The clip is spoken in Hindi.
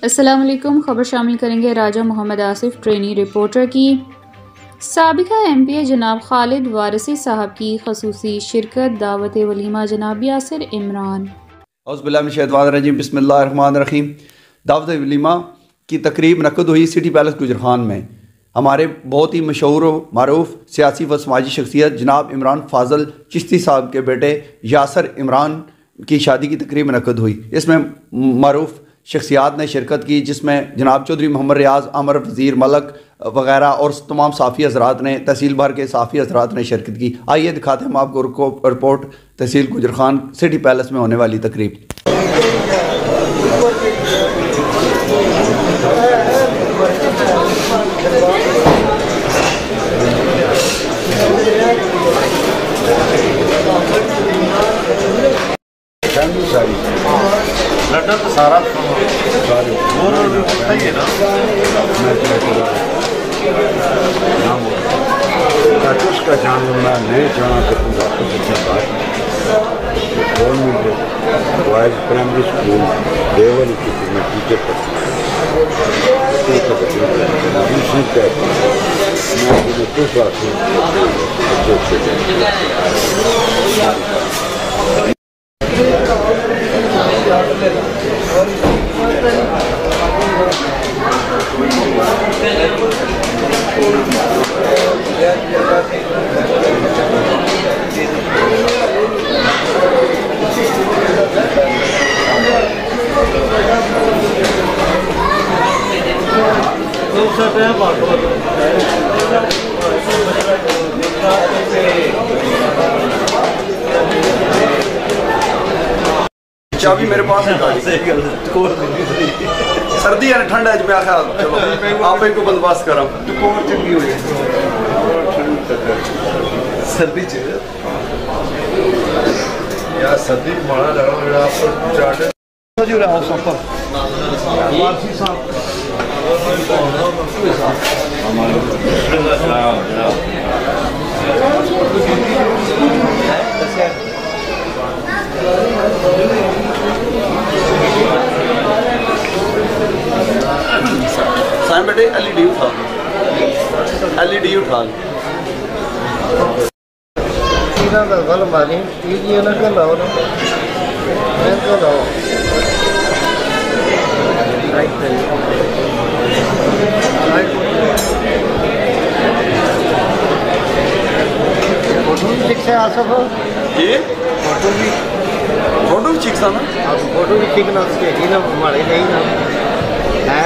अस्सलाम वालेकुम। खबर शामिल करेंगे राजा मोहम्मद आसिफ ट्रेनी रिपोर्टर की। साबिका MPA जनाब खालिद वारसी साहब की खसूसी शिरकत, दावत वलीमा जनाब यासिर इमरान। बिस्मिल्लाहिर्रहमानिर्रहीम। दावत वलीमा की तकरीब मुनक्कद हुई सिटी पैलेस गुजरखान में। हमारे बहुत ही मशहूर मारूफ सियासी व समाजी शख्सियत जनाब इमरान फाजल चिश्ती साहब के बेटे यासिर इमरान की शादी की तकरीब मुनक्कद हुई। इसमें मारूफ शख्सियात ने शिरकत की, जिसमें जनाब चौधरी मोहम्मद रियाज, अमर वज़ीर मलक वगैरह और तमाम साफ़ी हज़रात ने, तहसील भर के साफ़ी हज़रात ने शिरकत की। आइए दिखाते हैं हम आपको रिपोर्ट तहसील गुजरखान सिटी पैलेस में होने वाली तकरीब। लड्डा तो सारा है ना। उसका जानना नहीं जाना तो government boys primary school level की मैं टीचर पढ़ती चाबी मेरे पास है। सर्दी है ठंड है, मैं आखा चलो आप ही को बंदोबस्त करा सर्दी या सर्दी माड़ा लगा हाउस ऑफ साइम बेटे LED उठा, LED उठा। गल मारी ना कर लाओ ना मैं तो लाओ फोटो भी ठीक से आ सको। ये फोटो भी ठीक था ना। फोटो भी ठीक ना उसके ही ना हमारे नहीं ना है।